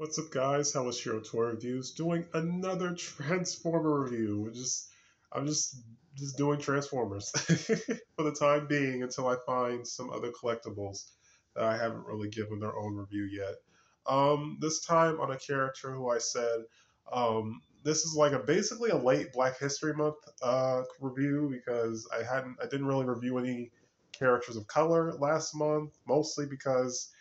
What's up, guys? How was Shiro Toy Reviews? Doing another Transformer review. I'm just doing Transformers for the time being until I find some other collectibles that I haven't really given their own review yet. This time on a character who I said this is like a basically a late Black History Month review because I didn't really review any characters of color last month, mostly because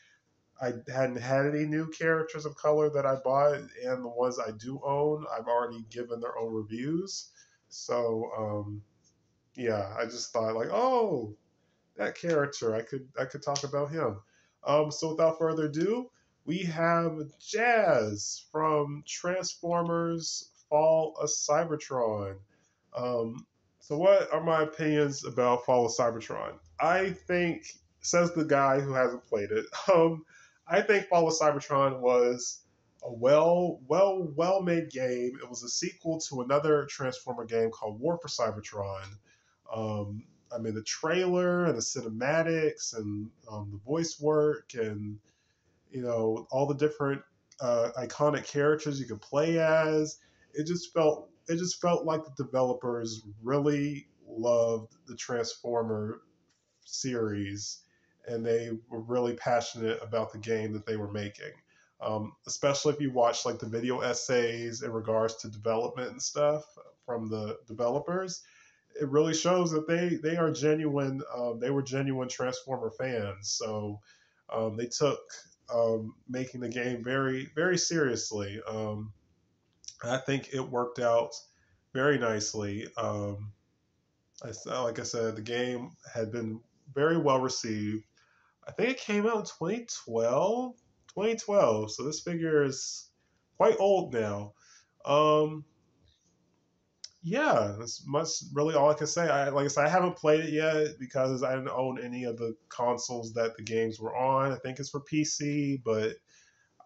I hadn't had any new characters of color that I bought, and the ones I do own, I've already given their own reviews. So yeah, I just thought like, oh, that character, I could talk about him. So without further ado, we have Jazz from Transformers: Fall of Cybertron. Um, so what are my opinions about Fall of Cybertron? I think, says the guy who hasn't played it. I think Fall of Cybertron was a well made game. It was a sequel to another Transformer game called War for Cybertron. Um, I mean, the trailer and the cinematics and the voice work and all the different iconic characters you could play as. It just felt like the developers really loved the Transformer series, and they were really passionate about the game that they were making. Especially if you watch like the video essays in regards to development and stuff from the developers, it really shows that they are genuine. They were genuine Transformer fans, so they took making the game very seriously. I think it worked out very nicely. Like I said, the game had been very well received. I think it came out in 2012. 2012. So this figure is quite old now. Um, yeah, that's much really all I can say. Like I said, I haven't played it yet because I didn't own any of the consoles that the games were on. I think it's for PC, but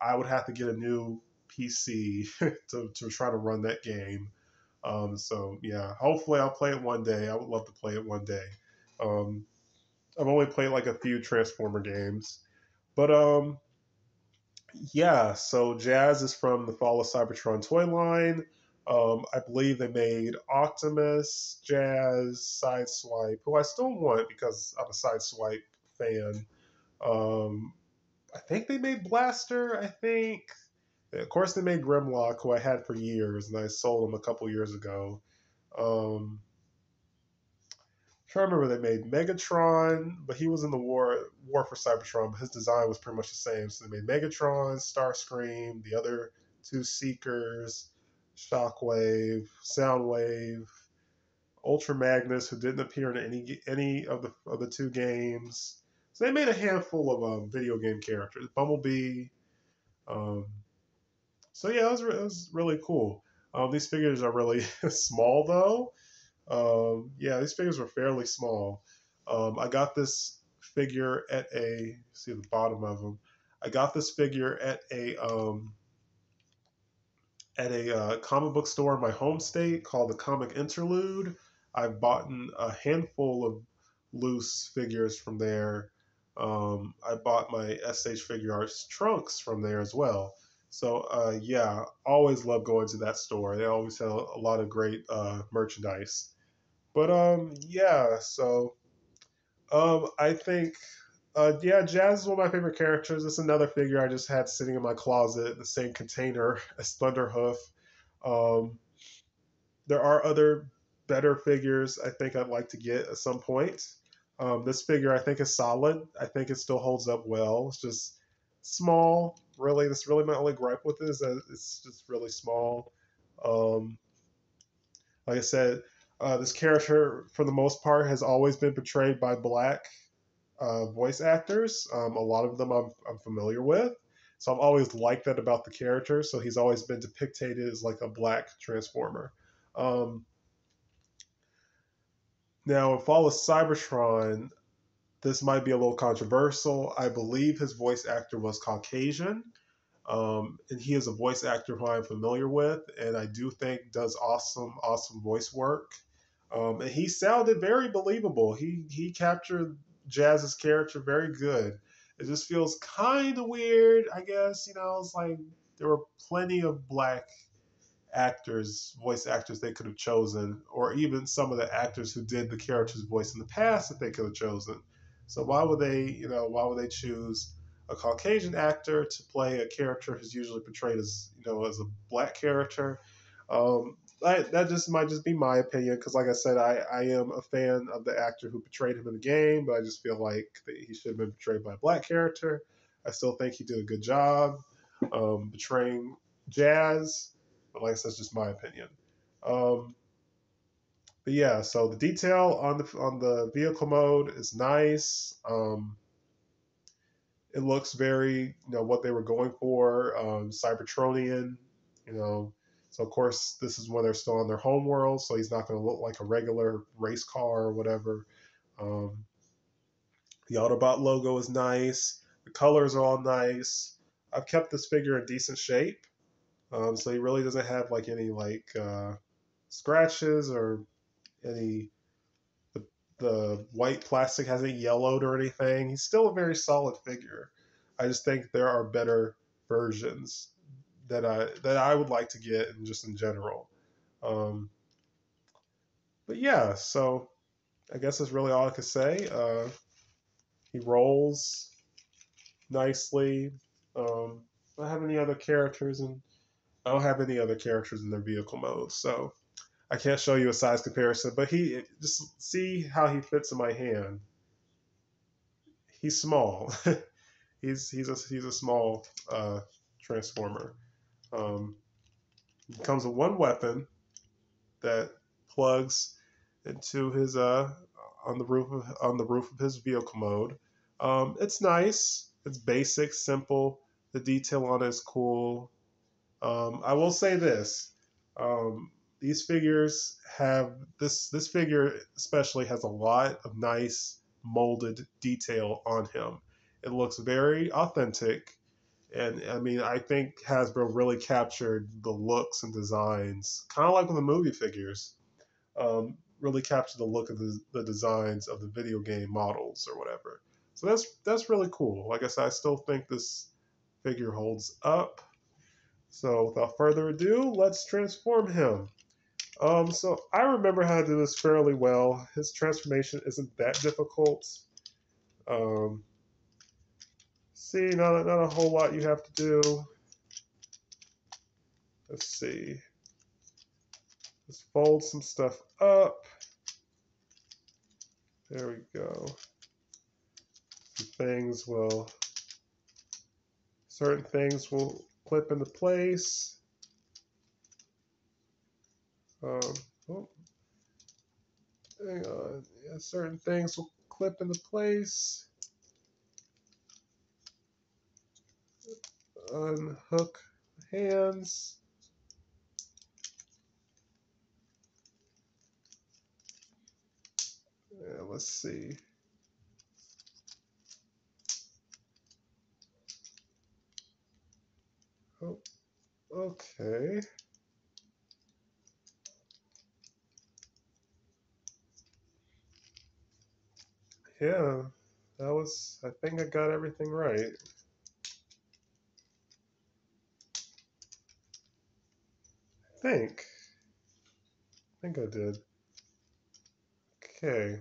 I would have to get a new PC to try to run that game. So yeah, hopefully I'll play it one day. I would love to play it one day. Um, I've only played like a few Transformer games, but yeah. So Jazz is from the Fall of Cybertron toy line. I believe they made Optimus, Jazz, Sideswipe, who I still want because I'm a Sideswipe fan. Um, I think they made Blaster. I think. Of course, they made Grimlock, who I had for years, and I sold him a couple years ago. Um, trying to remember, they made Megatron, but he was in the War for Cybertron. But his design was pretty much the same. So they made Megatron, Starscream, the other two Seekers, Shockwave, Soundwave, Ultra Magnus, who didn't appear in any of the two games. So they made a handful of video game characters. Bumblebee. Um, so yeah, it was really cool. These figures are really small though. Yeah, these figures were fairly small. I got this figure at a see the bottom of them. I got this figure at a comic book store in my home state called the Comic Interlude. I've bought a handful of loose figures from there. I bought my SH Figure Arts trunks from there as well. So yeah, always love going to that store. They always sell a lot of great merchandise. But yeah, so I think yeah, Jazz is one of my favorite characters. It's another figure I just had sitting in my closet, the same container as Thunderhoof. Um, there are other better figures I think I'd like to get at some point. This figure I think is solid. I think it still holds up well. It's just small. Really, that's really my only gripe with it is that it's just really small. Um, like I said, this character, for the most part, has always been portrayed by black voice actors. A lot of them I'm familiar with. So I've always liked that about the character. So he's always been depicted as like a black transformer. Um, Now, in Fall of Cybertron, this might be a little controversial. I believe his voice actor was Caucasian. And he is a voice actor who I'm familiar with, and I do think does awesome voice work. And he sounded very believable. He captured Jazz's character very good. It just feels kind of weird, I guess. It's like there were plenty of black actors, voice actors they could have chosen, or even some of the actors who did the character's voice in the past that they could have chosen. So why would they choose a Caucasian actor to play a character who's usually portrayed as, as a black character? That just might just be my opinion because, like I said, I am a fan of the actor who portrayed him in the game, but I just feel like that he should have been portrayed by a black character. I still think he did a good job portraying Jazz, but like I said, it's just my opinion. Um, but yeah, so the detail on the vehicle mode is nice. It looks very, what they were going for, Cybertronian, you know. So of course, this is when they're still on their home world, so he's not going to look like a regular race car or whatever. Um, the Autobot logo is nice. The colors are all nice. I've kept this figure in decent shape, so he really doesn't have like any scratches or any the white plastic hasn't yellowed or anything. He's still a very solid figure. I just think there are better versions that I would like to get, and just in general. Um, but yeah, so I guess that's really all I could say. He rolls nicely. I don't have any other characters, and I don't have any other characters in their vehicle mode, so I can't show you a size comparison. But he just see how he fits in my hand. He's small. he's a small transformer. Um, he comes with one weapon that plugs into his on the roof of his vehicle mode. It's nice. It's basic, simple. The detail on it is cool. I will say this: these figures have this figure especially has a lot of nice molded detail on him. It looks very authentic, and I mean I think Hasbro really captured the looks and designs, kind of like with the movie figures. Really captured the look of the designs of the video game models or whatever. So that's really cool. Like I said, I still think this figure holds up. So without further ado, let's transform him. So I remember how to do this fairly well. His transformation isn't that difficult. Um, see, not a whole lot you have to do. Let's see. Just fold some stuff up. There we go. Certain things will clip into place. Um, oh, hang on. Yeah, certain things will clip into place. Unhook the hands. Yeah, let's see. Oh, okay. Yeah, I think I got everything right. I think I did. Okay.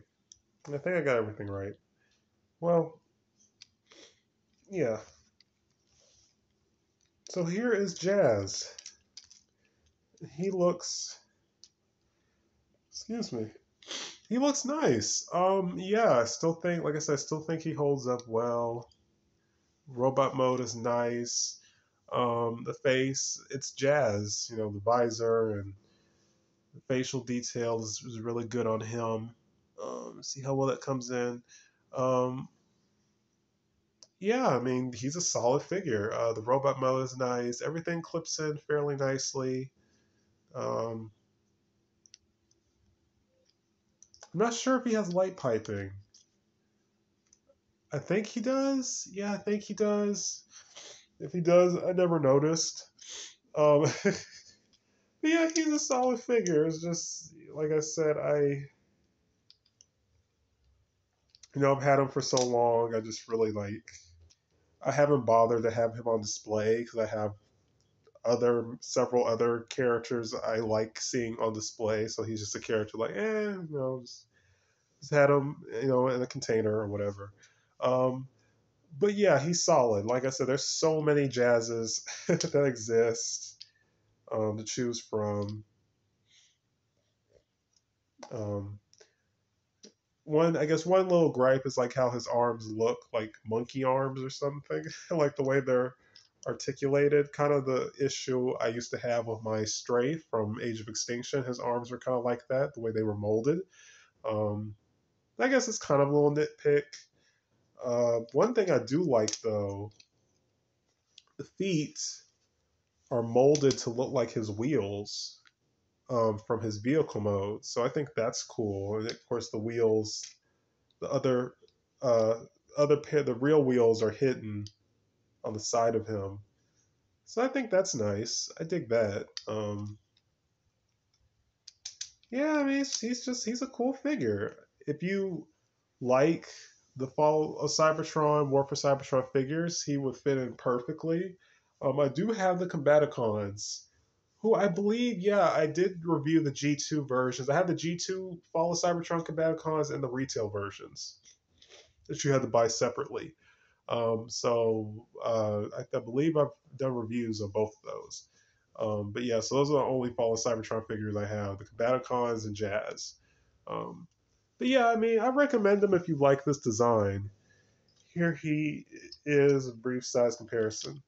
I think I got everything right. Well, yeah. So here is Jazz. He looks, excuse me. He looks nice. Yeah, I still think, like I said, I still think he holds up well. Robot mode is nice. The face, it's Jazz. The visor and the facial detail is really good on him. See how well that comes in. Um, yeah, I mean, he's a solid figure. The robot mode is nice. Everything clips in fairly nicely. Um, I'm not sure if he has light piping. I think he does. Yeah, I think he does. If he does, I never noticed. But yeah, he's a solid figure. It's just like I said, I've had him for so long. I just really I haven't bothered to have him on display because I have several other characters I like seeing on display. So he's just a character like, just had him, in a container or whatever. Um, but yeah, he's solid. Like I said, there's so many jazzes that exist to choose from. Um, one little gripe is like how his arms look like monkey arms or something, like the way they're articulated. Kind of the issue I used to have with my Stray from Age of Extinction. His arms were kind of like that, the way they were molded. Um, I guess it's kind of a little nitpick. One thing I do like though, the feet are molded to look like his wheels from his vehicle mode. So I think that's cool. And of course, the wheels, the uh, other pair, the real wheels are hidden on the side of him. So I think that's nice. I dig that. Yeah, I mean, he's a cool figure. If you like the Fall of Cybertron, War for Cybertron figures, he would fit in perfectly. I do have the Combaticons, who I believe, yeah, I did review the G2 versions. I have the G2 Fall of Cybertron Combaticons and the retail versions that you had to buy separately. I believe I've done reviews of both of those. But yeah, so those are the only Fall of Cybertron figures I have: the Combaticons and Jazz. Um, but yeah, I mean, I recommend them if you like this design. Here he is, a brief size comparison.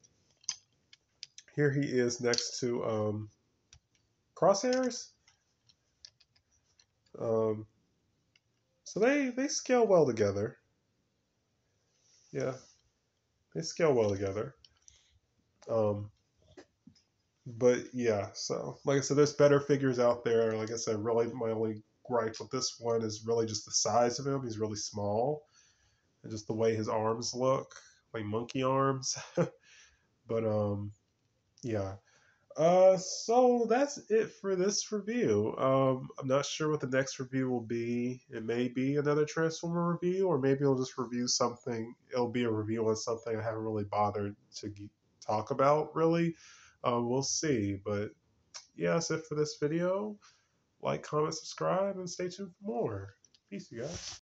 Here he is next to Crosshairs. Um, so they scale well together. Yeah, they scale well together. Um, but yeah, so like I said, there's better figures out there. Like I said, really my only gripe with this one is really just the size of him. He's really small, and just the way his arms look, like monkey arms. But yeah. So that's it for this review. I'm not sure what the next review will be. It may be another Transformer review, or maybe I'll just review something. It'll be a review on something I haven't really bothered to talk about, really. We'll see. But yeah, that's it for this video. Like, comment, subscribe, and stay tuned for more. Peace, you guys.